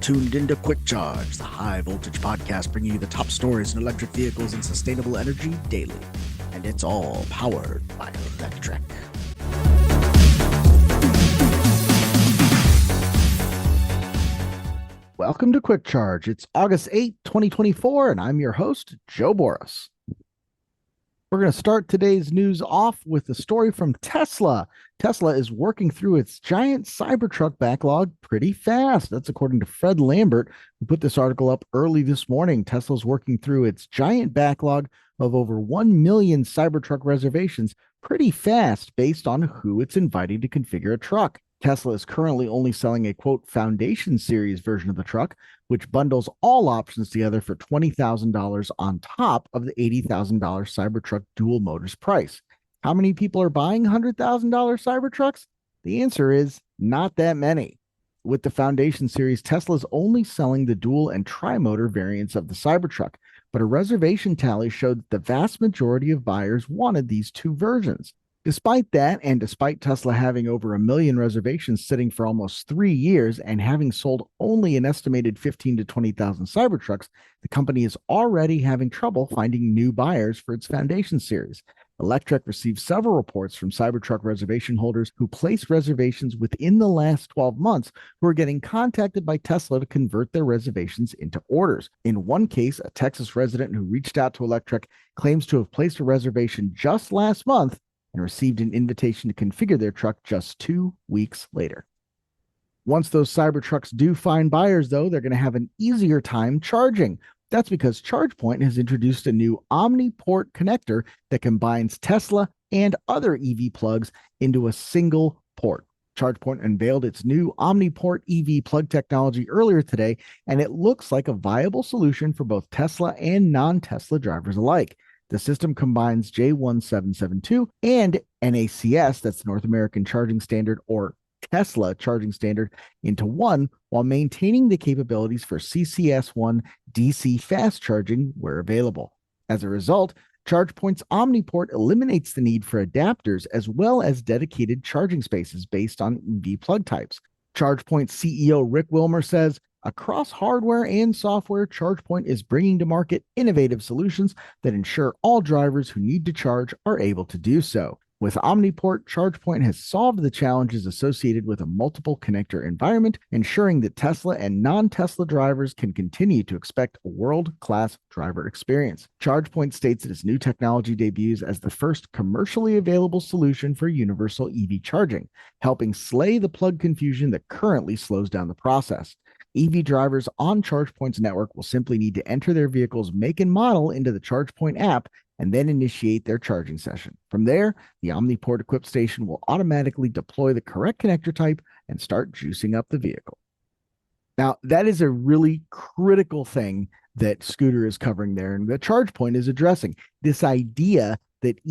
tuned into Quick Charge, the high voltage podcast bringing you the top stories in electric vehicles and sustainable energy daily. And it's all powered by electric. Welcome to Quick Charge. It's August 8th, 2024, and I'm your host, Joe Boris. We're going to start today's news off with a story from Tesla. Tesla is working through its giant Cybertruck backlog pretty fast. That's according to Fred Lambert, who put this article up early this morning. Tesla's working through its giant backlog of over 1 million Cybertruck reservations pretty fast based on who it's inviting to configure a truck. Tesla is currently only selling a, quote, Foundation Series version of the truck, which bundles all options together for $20,000 on top of the $80,000 Cybertruck dual motors price. How many people are buying $100,000 Cybertrucks? The answer is not that many. With the Foundation Series, Tesla is only selling the dual and tri-motor variants of the Cybertruck, but a reservation tally showed that the vast majority of buyers wanted these two versions. Despite that, and despite Tesla having over 1 million reservations sitting for almost 3 years and having sold only an estimated 15,000 to 20,000 Cybertrucks, the company is already having trouble finding new buyers for its Foundation Series. Electrek received several reports from Cybertruck reservation holders who placed reservations within the last 12 months who are getting contacted by Tesla to convert their reservations into orders. In one case, a Texas resident who reached out to Electrek claims to have placed a reservation just last month and received an invitation to configure their truck just 2 weeks later. Once those Cybertrucks do find buyers, though, they're going to have an easier time charging. That's because ChargePoint has introduced a new OmniPort connector that combines Tesla and other EV plugs into a single port. ChargePoint unveiled its new OmniPort EV plug technology earlier today, and it looks like a viable solution for both Tesla and non-Tesla drivers alike. The system combines J1772 and NACS, that's North American Charging Standard, or Tesla Charging Standard, into one while maintaining the capabilities for CCS1 DC fast charging where available. As a result, ChargePoint's OmniPort eliminates the need for adapters as well as dedicated charging spaces based on EV plug types. ChargePoint CEO Rick Wilmer says, across hardware and software, ChargePoint is bringing to market innovative solutions that ensure all drivers who need to charge are able to do so. With OmniPort, ChargePoint has solved the challenges associated with a multiple connector environment, ensuring that Tesla and non-Tesla drivers can continue to expect a world-class driver experience. ChargePoint states that its new technology debuts as the first commercially available solution for universal EV charging, helping slay the plug confusion that currently slows down the process. EV drivers on ChargePoint's network will simply need to enter their vehicle's make and model into the ChargePoint app and then initiate their charging session. From there, the OmniPort-equipped station will automatically deploy the correct connector type and start juicing up the vehicle. Now, that is a really critical thing that Scooter is covering there, and that ChargePoint is addressing. This idea that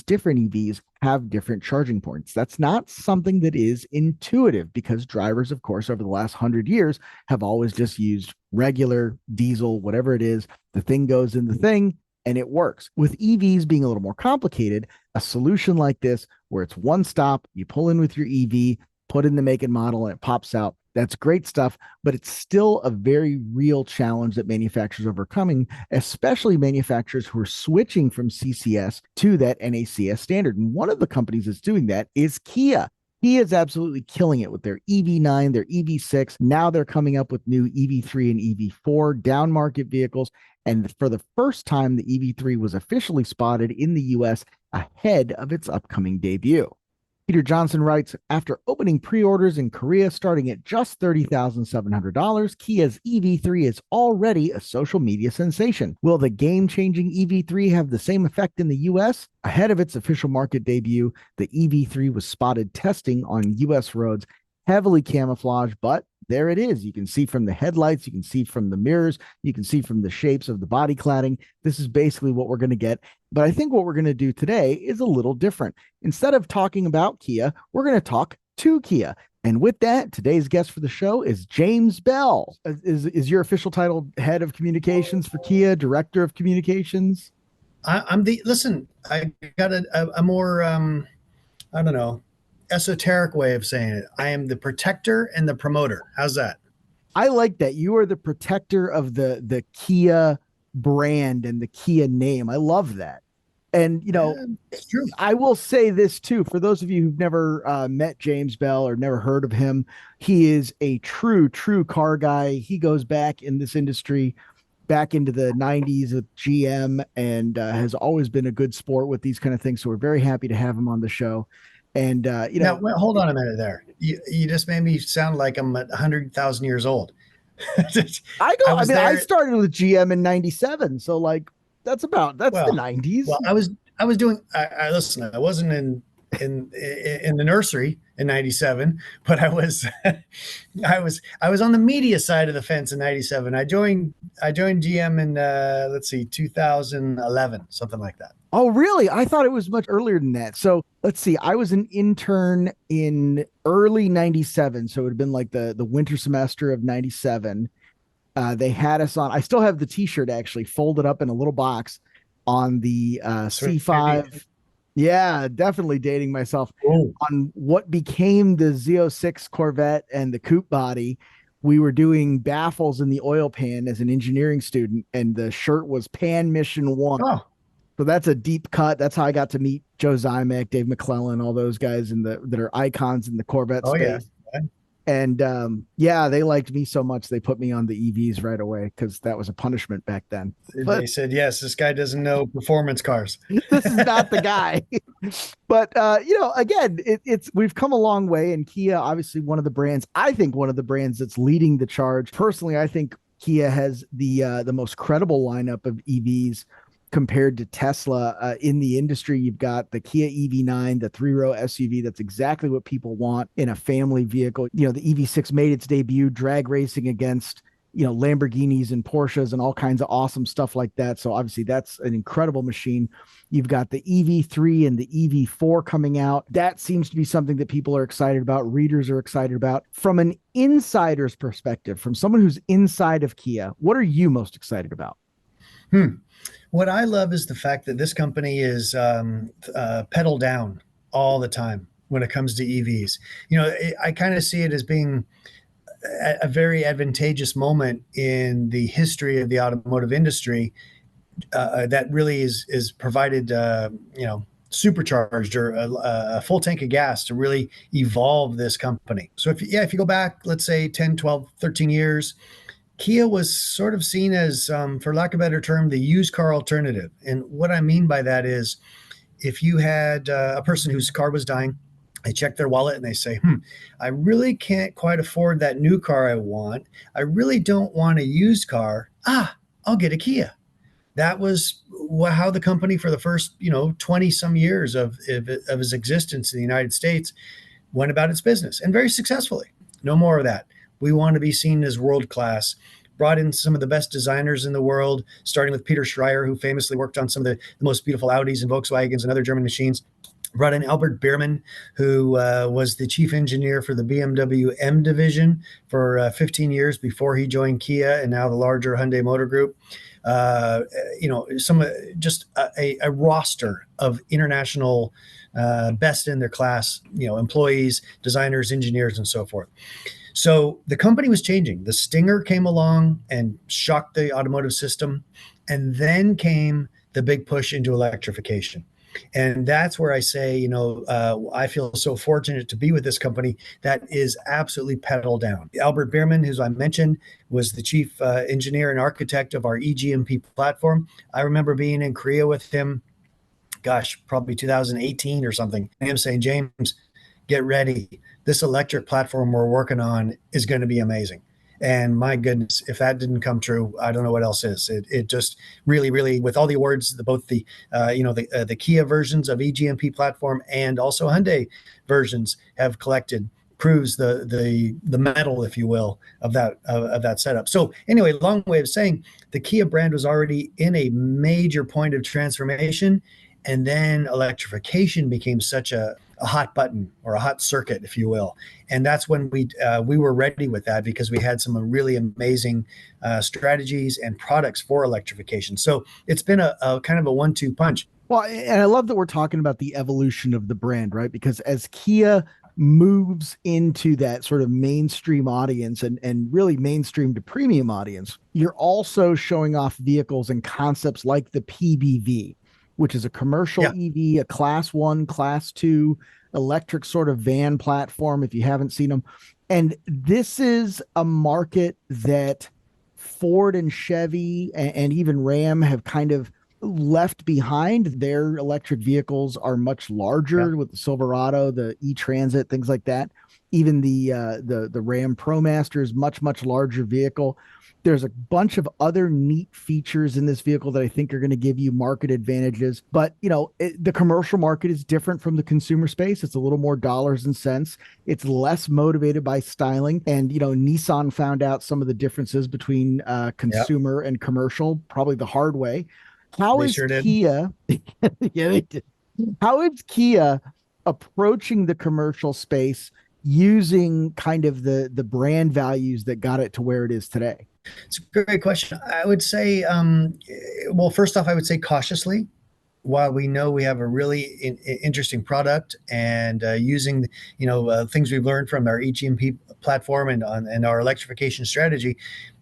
different EVs, have different charging points. That's not something that is intuitive because drivers, of course, over the last 100 years have always just used regular diesel, whatever it is. The thing goes in the thing and it works. With EVs being a little more complicated, a solution like this, where it's one stop, you pull in with your EV, put in the make and model, and it pops out. That's great stuff, but it's still a very real challenge that manufacturers are overcoming, especially manufacturers who are switching from CCS to that NACS standard. And one of the companies that's doing that is Kia. Kia is absolutely killing it with their EV9, their EV6. Now they're coming up with new EV3 and EV4 down market vehicles. And for the first time, the EV3 was officially spotted in the US ahead of its upcoming debut. Peter Johnson writes, after opening pre-orders in Korea starting at just $30,700, Kia's EV3 is already a social media sensation. Will the game-changing EV3 have the same effect in the US? Ahead of its official market debut, the EV3 was spotted testing on US roads, heavily camouflaged, but there it is. You can see from the headlights, you can see from the mirrors, you can see from the shapes of the body cladding. This is basically what we're going to get. But I think what we're going to do today is a little different. Instead of talking about Kia, we're going to talk to Kia. And with that, today's guest for the show is James Bell. Is your official title head of communications for Kia, director of communications? Listen, I got a more, I don't know, esoteric way of saying it. I am the protector and the promoter. How's that? I like that. You are the protector of the Kia brand and the Kia name. I love that. And Yeah, it's true. I will say this too, for those of you who've never met James Bell or never heard of him, he is a true car guy. He goes back in this industry back into the 90s with GM and has always been a good sport with these kind of things. So we're very happy to have him on the show. And, Now, wait, hold on a minute there. You just made me sound like I'm 100,000 years old. I I was mean, I there. started with GM in 97. So like that's the Well, 90s. well, I was doing. I listen. I wasn't in the nursery in '97, but I was on the media side of the fence in '97. I joined GM in let's see, 2011, something like that. Oh, really? I thought it was much earlier than that. So let's see. I was an intern in early 97. So it would have been like the winter semester of 97. They had us on. I still have the T-shirt actually folded up in a little box on the Sweet. C5. Yeah, definitely dating myself Oh, on what became the Z06 Corvette and the coupe body. We were doing baffles in the oil pan as an engineering student, and the shirt was Pan Mission One. oh, So that's a deep cut. That's how I got to meet Joe Zymek, Dave McClellan, all those guys in the that are icons in the Corvette oh yeah. space. And yeah, they liked me so much they put me on the EVs right away because that was a punishment back then. They But said yes. This guy doesn't know performance cars. this is not the guy. But again, it's we've come a long way, and Kia, obviously one of the brands. I think one of the brands that's leading the charge. Personally, I think Kia has the most credible lineup of EVs compared to Tesla in the industry. You've got the Kia EV9, the three-row SUV. That's exactly what people want in a family vehicle. The EV6 made its debut drag racing against Lamborghinis and Porsches and all kinds of awesome stuff like that. So obviously that's an incredible machine. You've got the EV3 and the EV4 coming out. That seems to be something that people are excited about. Readers are excited about. From an insider's perspective, from someone who's inside of Kia, what are you most excited about? What I love is the fact that this company is pedal down all the time when it comes to EVs. I kind of see it as being a very advantageous moment in the history of the automotive industry that really is provided, supercharged or a full tank of gas to really evolve this company. So if you go back, let's say 10, 12, 13 years, Kia was sort of seen as, for lack of a better term, the used car alternative. And what I mean by that is if you had a person whose car was dying, they check their wallet and they say, I really can't quite afford that new car I want. I really don't want a used car. I'll get a Kia. That was how the company for the first, 20 some years of its existence in the United States went about its business, and very successfully. No more of that. We want to be seen as world class. Brought in some of the best designers in the world, starting with Peter Schreier, who famously worked on some of the most beautiful Audis and Volkswagens and other German machines. Brought in Albert Biermann, who was the chief engineer for the BMW M division for 15 years before he joined Kia and now the larger Hyundai Motor Group. Just a roster of international best in their class, employees, designers, engineers, and so forth. So the company was changing. The Stinger came along and shocked the automotive system. And then came the big push into electrification. And that's where I say, I feel so fortunate to be with this company that is absolutely pedal down. Albert Biermann, who I mentioned, was the chief engineer and architect of our eGMP platform. I remember being in Korea with him, probably 2018 or something, and him saying, James, get ready. This electric platform we're working on is going to be amazing. And my goodness, if that didn't come true, I don't know what else is. It just really, really, with all the awards, both the Kia versions of eGMP platform and also Hyundai versions have collected, proves the metal, if you will, of that setup. So anyway, long way of saying the Kia brand was already in a major point of transformation, and then electrification became such a hot button or a hot circuit, if you will. And that's when we were ready with that, because we had some really amazing strategies and products for electrification. So it's been a kind of a 1-2 punch. Well, and I love that we're talking about the evolution of the brand, right? Because as Kia moves into that sort of mainstream audience and really mainstream to premium audience, you're also showing off vehicles and concepts like the PBV, which is a commercial Yeah. EV, a class one, class two electric sort of van platform, if you haven't seen them. And this is a market that Ford and Chevy and even Ram have kind of left behind. Their electric vehicles are much Yeah. larger with the Silverado, the E-Transit, things like that. Even the Ram ProMaster is much larger vehicle. There's a bunch of other neat features in this vehicle that I think are going to give you market advantages. But, the commercial market is different from the consumer space. It's a little more dollars and cents. It's less motivated by styling. And, Nissan found out some of the differences between Yeah. consumer and commercial, probably the hard way. How They is sure did. Kia? Yeah, they did. How is Kia approaching the commercial space using kind of the brand values that got it to where it is today? It's a great question. I would say, well, first off, I would say cautiously. While we know we have a really interesting product and using things we've learned from our EGMP platform and our electrification strategy,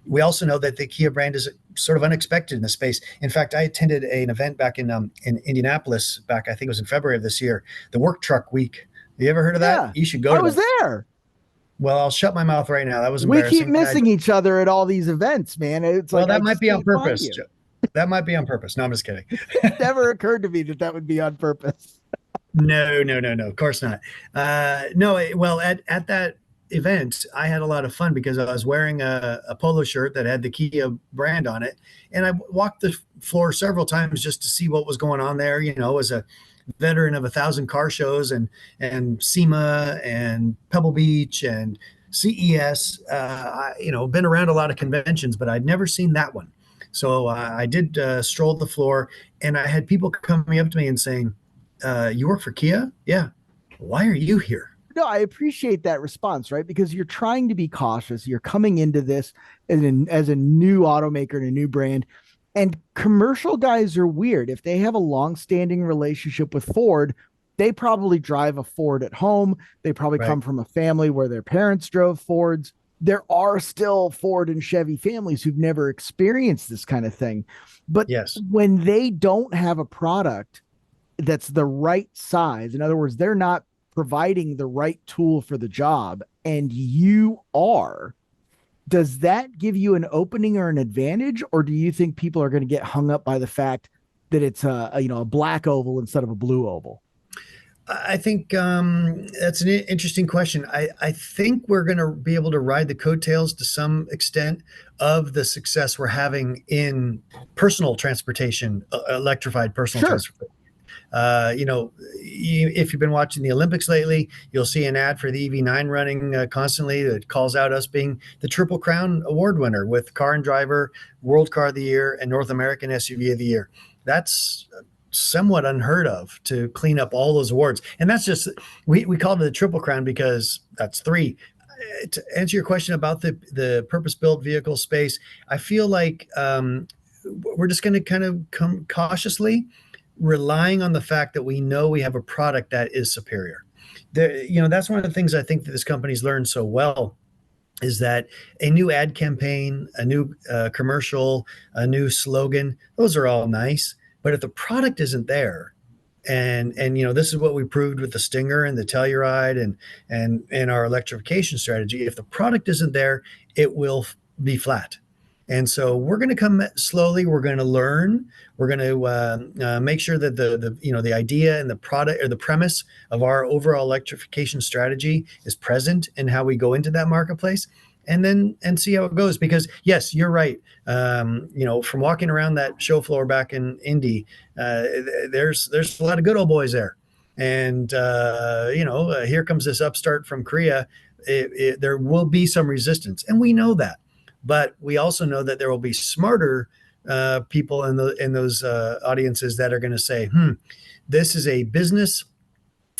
we also know that the Kia brand is sort of unexpected in the space. In fact, I attended an event back in Indianapolis back, I think it was in February of this year, the Work Truck Week. You ever heard of that? Yeah, You should go I to was that. there. Well, I'll shut my mouth right now. That was We keep embarrassing. missing each other at all these events, man. It's Well, like I that might just be on can't find purpose. you. That might be on purpose. No, I'm just kidding. It never occurred to me that that would be on purpose. No, no, no, no. Of course not. No, well, at that event, I had a lot of fun because I was wearing a polo shirt that had the Kia brand on it, and I walked the floor several times just to see what was going on there. As a veteran of 1,000 car shows and SEMA and Pebble Beach and CES, been around a lot of conventions, but I'd never seen that one. So I did stroll the floor, and I had people coming up to me and saying, you work for Kia? Yeah. Why are you here? No, I appreciate that response, right? Because you're trying to be cautious. You're coming into this as a new automaker and a new brand. And commercial guys are weird. If they have a long-standing relationship with Ford, they probably drive a Ford at home. They probably Right. come from a family where their parents drove Fords. There are still Ford and Chevy families who've never experienced this kind of thing. But Yes. when they don't have a product that's the right size. In other words, they're not providing the right tool for the job, and you are. Does that give you an opening or an advantage, or do you think people are going to get hung up by the fact that it's a black oval instead of a blue oval? I think that's an interesting question. I think we're going to be able to ride the coattails to some extent of the success we're having in personal transportation, electrified personal Sure. transportation. If you've been watching the Olympics lately, you'll see an ad for the EV9 running constantly that calls out us being the Triple Crown Award winner with Car and Driver, World Car of the Year, and North American SUV of the Year. That's somewhat unheard of to clean up all those awards. And that's just, we call it the Triple Crown because that's three. To answer your question about the purpose-built vehicle space, I feel like we're just going to kind of come cautiously, relying on the fact that we know we have a product that is superior. That's one of the things I think that this company's learned so well is that a new ad campaign, a new commercial, a new slogan, those are all nice. But if the product isn't there, and this is what we proved with the Stinger and the Telluride and our electrification strategy. If the product isn't there, it will be flat. And so we're going to come slowly. We're going to learn. We're going to make sure that the idea and the product or the premise of our overall electrification strategy is present in how we go into that marketplace, and see how it goes. Because yes, you're right. From walking around that show floor back in Indy, there's a lot of good old boys there, and here comes this upstart from Korea. There will be some resistance, and we know that. But we also know that there will be smarter people in those audiences that are going to say, this is a business,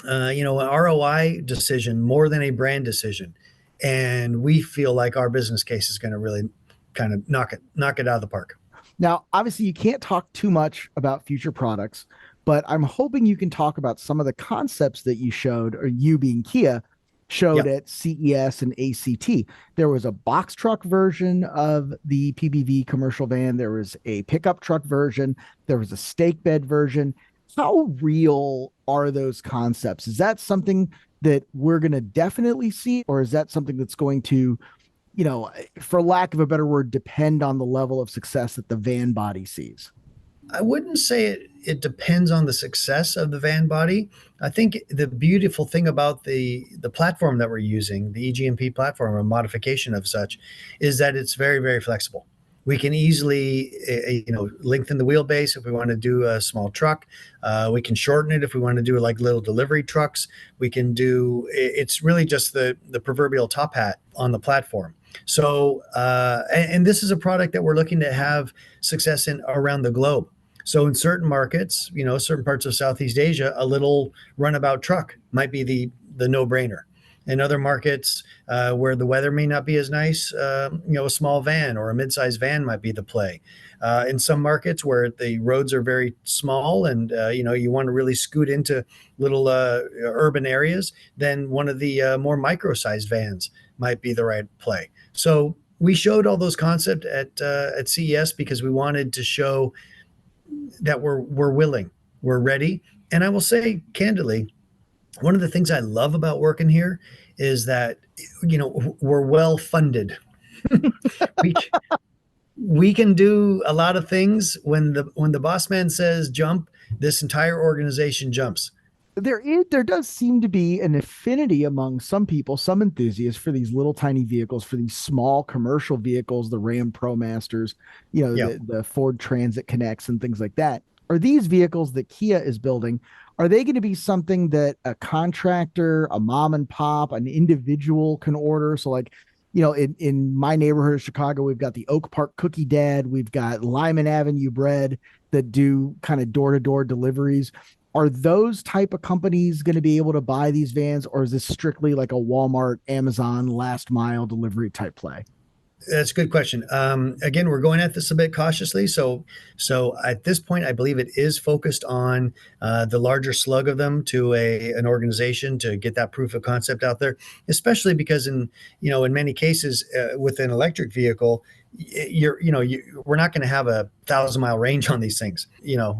an ROI decision more than a brand decision. And we feel like our business case is going to really kind of knock it out of the park. Now, obviously, you can't talk too much about future products, but I'm hoping you can talk about some of the concepts that you showed, or you being Kia, showed Yep. at CES and ACT. There was a box truck version of the PBV commercial van. There was a pickup truck version. There was a stake bed version. How real are those concepts? Is that something that we're going to definitely see, or is that something that's going to, for lack of a better word, depend on the level of success that the van body sees? I wouldn't say it depends on the success of the van body. I think the beautiful thing about the platform that we're using, the EGMP platform, a modification of such, is that it's very, very flexible. We can easily, lengthen the wheelbase if we want to do a small truck. We can shorten it if we want to do like little delivery trucks. We can do. It's really just the proverbial top hat on the platform. So, and this is a product that we're looking to have success in around the globe. So in certain markets, certain parts of Southeast Asia, a little runabout truck might be the no-brainer. In other markets where the weather may not be as nice, a small van or a mid-sized van might be the play. In some markets where the roads are very small and you want to really scoot into little urban areas, then one of the more micro-sized vans might be the right play. So we showed all those concepts at CES because we wanted to show that we're willing, we're ready. And I will say candidly, one of the things I love about working here is that we're well funded. we we can do a lot of things. When the boss man says jump, this entire organization jumps. There does seem to be an affinity among some people, some enthusiasts, for these little tiny vehicles, for these small commercial vehicles, the Ram ProMasters, Yeah. the Ford Transit Connects and things like that. Are these vehicles that Kia is building, are they going to be something that a contractor, a mom and pop, an individual can order? So like, in my neighborhood of Chicago, we've got the Oak Park Cookie Dad, we've got Lyman Avenue Bread that do kind of door-to-door deliveries. Are those type of companies going to be able to buy these vans, or is this strictly like a Walmart, Amazon last mile delivery type play? That's a good question. Again, we're going at this a bit cautiously. So at this point, I believe it is focused on the larger slug of them to an organization to get that proof of concept out there. Especially because in many cases with an electric vehicle, we're not going to have 1,000-mile range on these things,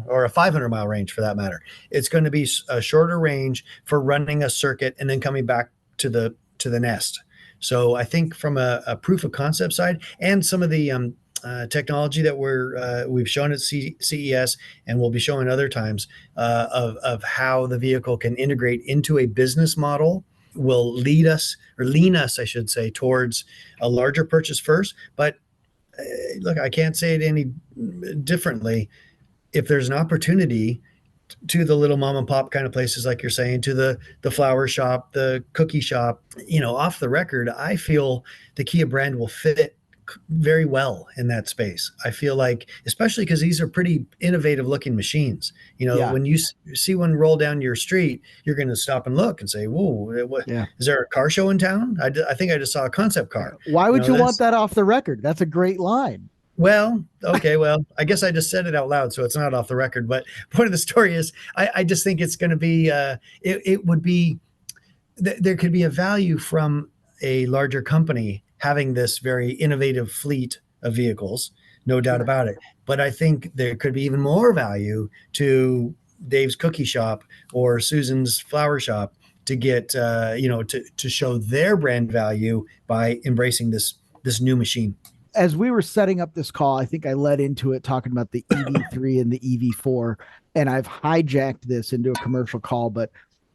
or a 500-mile range for that matter. It's going to be a shorter range for running a circuit and then coming back to the nest. So I think from a proof of concept side and some of the technology that we've shown at CES and we'll be showing other times of how the vehicle can integrate into a business model will lead us or lean us, I should say, towards a larger purchase first. But look, I can't say it any differently. If there's an opportunity to the little mom and pop kind of places, like you're saying, to the flower shop, the cookie shop, off the record, I feel the Kia brand will fit very well in that space. I feel like, especially because these are pretty innovative looking machines. Yeah. When you see one roll down your street, you're going to stop and look and say, "Whoa, what, Yeah. is there a car show in town?" I think I just saw a concept car. Why would you want That's that off the record? That's a great line. well, okay. Well, I guess I just said it out loud, so it's not off the record. But point of the story is, I just think it's going to be, it would be, there could be a value from a larger company having this very innovative fleet of vehicles, no doubt Sure. about it. But I think there could be even more value to Dave's cookie shop or Susan's flower shop to get, to show their brand value by embracing this new machine. As we were setting up this call, I think I led into it talking about the EV3 and the EV4, and I've hijacked this into a commercial call, but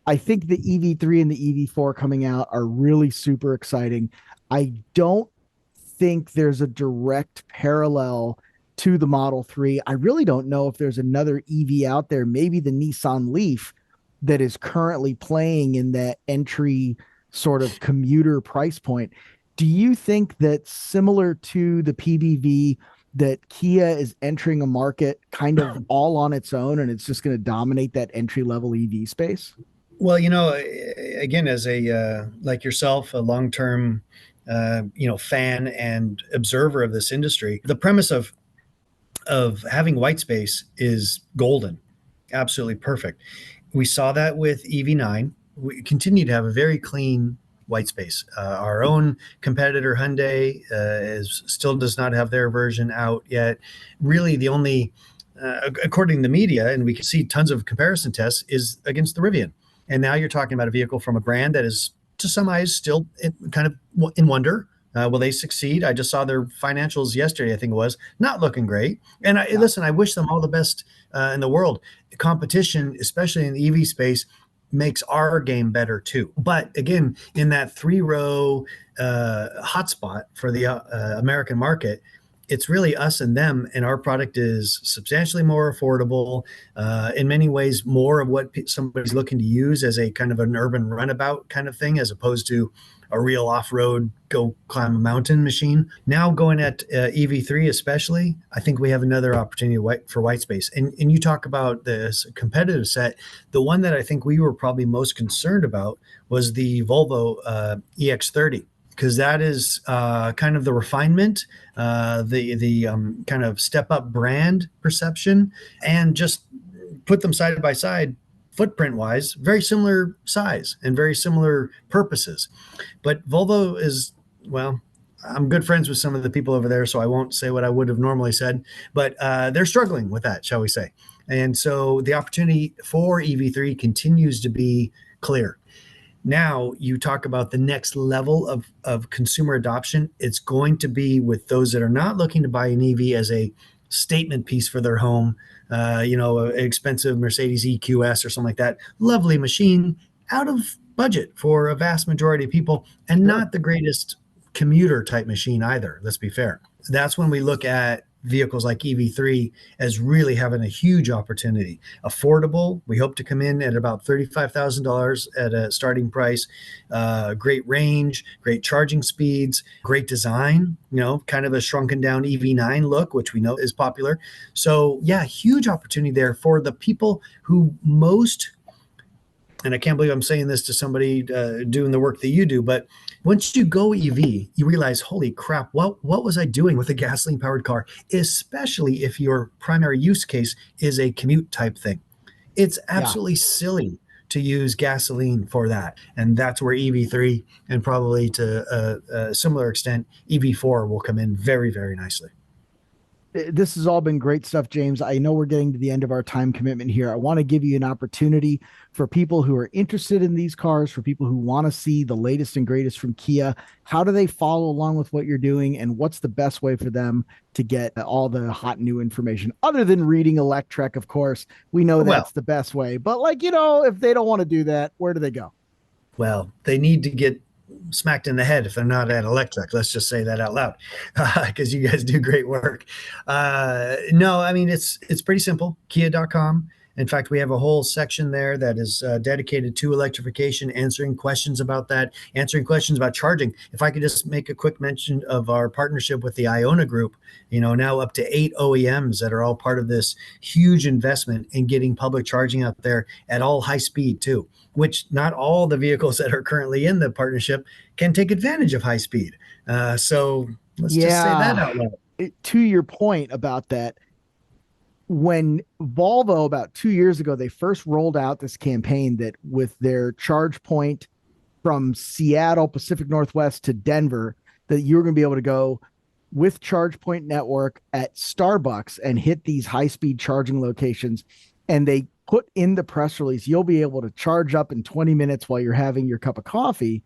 I think the EV3 and the EV4 coming out are really super exciting. I don't think there's a direct parallel to the Model 3. I really don't know if there's another EV out there, maybe the Nissan Leaf, that is currently playing in that entry sort of commuter price point. Do you think that similar to the PBV, that Kia is entering a market kind of all on its own and it's just going to dominate that entry level EV space? Well, again, as a like yourself, a long-term, fan and observer of this industry, the premise of having white space is golden, absolutely perfect. We saw that with EV9. We continue to have a very clean white space. Our own competitor Hyundai still does not have their version out yet. Really, the only according to the media, and we can see tons of comparison tests, is against the Rivian. And now you're talking about a vehicle from a brand that is, to some eyes, still kind of in wonder. Will they succeed? I just saw their financials yesterday, I think it was, not looking great. And listen, I wish them all the best in the world. Competition, especially in the EV space, makes our game better too. But again, in that three-row hotspot for the American market, it's really us and them, and our product is substantially more affordable, in many ways more of what somebody's looking to use as a kind of an urban runabout kind of thing, as opposed to a real off-road go climb a mountain machine. Now going at EV3 especially, I think we have another opportunity for white space. And you talk about this competitive set. The one that I think we were probably most concerned about was the Volvo EX30, because that is kind of the refinement, the kind of step up brand perception, and just put them side by side, footprint wise, very similar size and very similar purposes. But Volvo is, well, I'm good friends with some of the people over there, so I won't say what I would have normally said, but they're struggling with that, shall we say. And so the opportunity for EV3 continues to be clear. Now you talk about the next level of consumer adoption. It's going to be with those that are not looking to buy an EV as a statement piece for their home, an expensive Mercedes EQS or something like that. Lovely machine, out of budget for a vast majority of people, and not the greatest commuter type machine either. Let's be fair. That's when we look at vehicles like EV3 as really having a huge opportunity. Affordable, we hope to come in at about $35,000 at a starting price. Great range, great charging speeds, great design, kind of a shrunken down EV9 look, which we know is popular. So yeah, huge opportunity there for the people who most, and I can't believe I'm saying this to somebody doing the work that you do, but once you go EV, you realize, holy crap, what was I doing with a gasoline powered car? Especially if your primary use case is a commute type thing. It's absolutely silly to use gasoline for that. And that's where EV3 and probably to a similar extent, EV4 will come in very, very nicely. This has all been great stuff, James. I know we're getting to the end of our time commitment here. I want to give you an opportunity for people who are interested in these cars, for people who want to see the latest and greatest from Kia. How do they follow along with what you're doing, and what's the best way for them to get all the hot new information other than reading Electrek? Of course, we know that's the best way, but if they don't want to do that, where do they go? Well, they need to get smacked in the head if they're not at Electrek. Let's just say that out loud, because you guys do great work. No, I mean, it's pretty simple. Kia.com. In fact, we have a whole section there that is dedicated to electrification, answering questions about that, answering questions about charging. If I could just make a quick mention of our partnership with the Iona Group, now up to 8 OEMs that are all part of this huge investment in getting public charging out there at all high speed too, which not all the vehicles that are currently in the partnership can take advantage of high speed. So let's just say that out loud. To your point about that, when Volvo about 2 years ago, they first rolled out this campaign that with their charge point from Seattle, Pacific Northwest to Denver, that you're going to be able to go with ChargePoint network at Starbucks and hit these high-speed charging locations. And they put in the press release, you'll be able to charge up in 20 minutes while you're having your cup of coffee.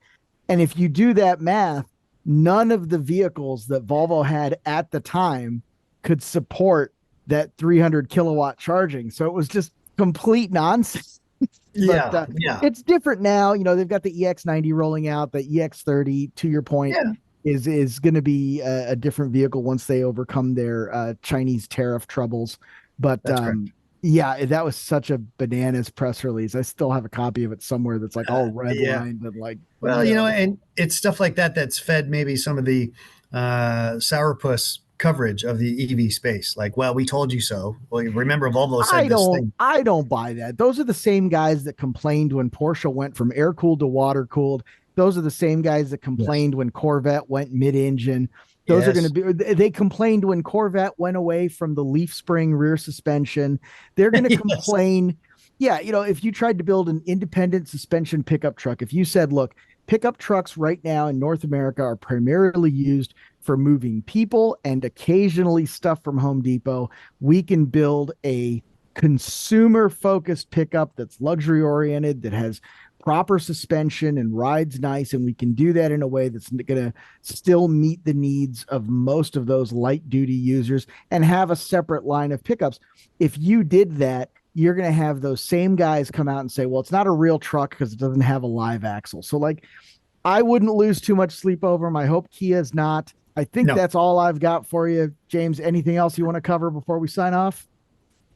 And if you do that math, none of the vehicles that Volvo had at the time could support that 300 kilowatt charging. So it was just complete nonsense. But, it's different now. They've got the EX90 rolling out, the EX30, to your point, is going to be a different vehicle once they overcome their Chinese tariff troubles. But that was such a bananas press release. I still have a copy of it somewhere that's like all redlined and and it's stuff like that that's fed maybe some of the sourpuss coverage of the EV space. Like, well, we told you so. Well, remember Volvo said this thing. I don't buy that. Those are the same guys that complained when Porsche went from air cooled to water cooled. Those are the same guys that complained when Corvette went mid-engine. Those are going to be, they complained when Corvette went away from the leaf spring rear suspension. They're going to complain Yeah, if you tried to build an independent suspension pickup truck, if you said, look, pickup trucks right now in North America are primarily used for moving people and occasionally stuff from Home Depot, we can build a consumer focused pickup that's luxury oriented, that has proper suspension and rides nice. And we can do that in a way that's going to still meet the needs of most of those light duty users and have a separate line of pickups. If you did that, you're going to have those same guys come out and say, well, it's not a real truck because it doesn't have a live axle. So, like, I wouldn't lose too much sleep over them. I hope Kia's not. I think No, that's all I've got for you. James, anything else you want to cover before we sign off?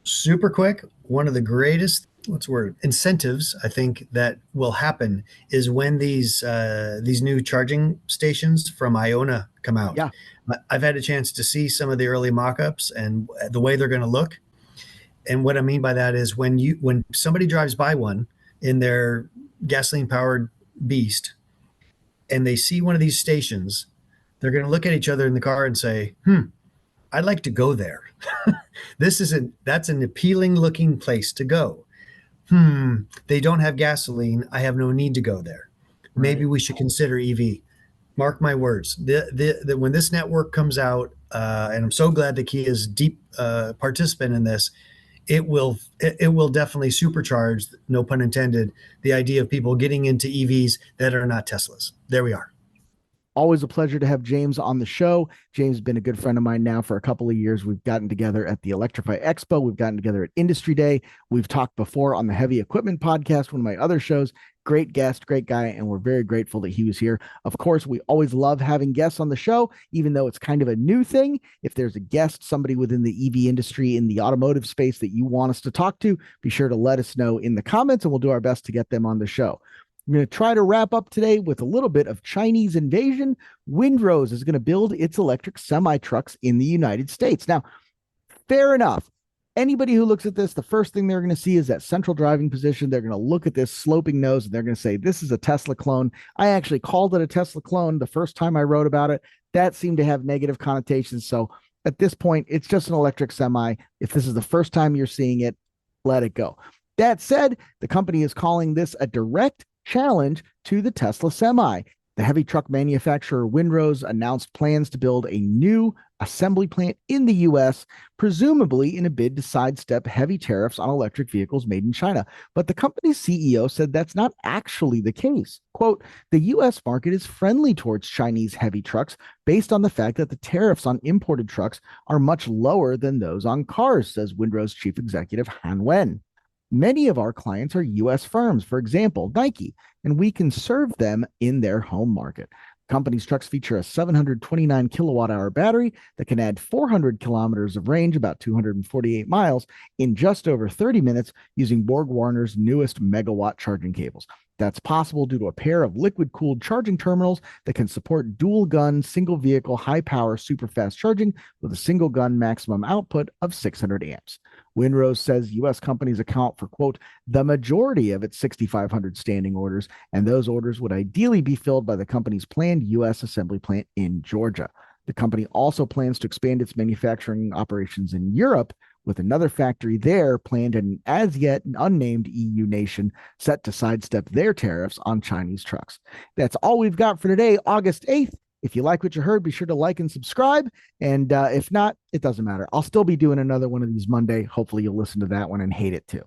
super quick. One of the greatest, what's the word, incentives I think that will happen is when these new charging stations from Iona come out. Yeah. I've had a chance to see some of the early mock-ups and the way they're going to look. And what I mean by that is when somebody drives by one in their gasoline powered beast and they see one of these stations, they're going to look at each other in the car and say, I'd like to go there. That's an appealing looking place to go. They don't have gasoline. I have no need to go there. Maybe Right. we should consider EV. Mark my words. When this network comes out, and I'm so glad that Kia is deep participant in this, it will definitely supercharge, no pun intended, the idea of people getting into EVs that are not Teslas. There we are. Always a pleasure to have James on the show. James has been a good friend of mine now for a couple of years. We've gotten together at the Electrify Expo. We've gotten together at Industry Day. We've talked before on the Heavy Equipment Podcast, one of my other shows. Great guest, great guy, and we're very grateful that he was here. Of course, we always love having guests on the show, even though it's kind of a new thing. If there's a guest, somebody within the EV industry, in the automotive space that you want us to talk to, be sure to let us know in the comments, and we'll do our best to get them on the show. I'm going to try to wrap up today with a little bit of Chinese invasion. Windrose is going to build its electric semi trucks in the United States. Now, fair enough. Anybody who looks at this, the first thing they're going to see is that central driving position. They're going to look at this sloping nose and they're going to say, this is a Tesla clone. I actually called it a Tesla clone the first time I wrote about it. That seemed to have negative connotations. So at this point, it's just an electric semi. If this is the first time you're seeing it, let it go. That said, the company is calling this a direct challenge to the Tesla Semi. The heavy truck manufacturer Windrose announced plans to build a new assembly plant in the US, presumably in a bid to sidestep heavy tariffs on electric vehicles made in China. But the company's CEO said that's not actually the case. Quote, the US market is friendly towards Chinese heavy trucks based on the fact that the tariffs on imported trucks are much lower than those on cars, says Windrose chief executive Han Wen. Many of our clients are US firms, for example, Nike, and we can serve them in their home market. Company's trucks feature a 729 kilowatt hour battery that can add 400 kilometers of range, about 248 miles, in just over 30 minutes using Borg Warner's newest megawatt charging cables. That's possible due to a pair of liquid cooled charging terminals that can support dual gun, single vehicle, high power, super fast charging with a single gun maximum output of 600 amps. Windrose says U.S. companies account for, quote, the majority of its 6,500 standing orders, and those orders would ideally be filled by the company's planned U.S. assembly plant in Georgia. The company also plans to expand its manufacturing operations in Europe, with another factory there planned in an as yet unnamed EU nation set to sidestep their tariffs on Chinese trucks. That's all we've got for today, August 8th. If you like what you heard, be sure to like and subscribe. And if not, it doesn't matter. I'll still be doing another one of these Monday. Hopefully, you'll listen to that one and hate it too.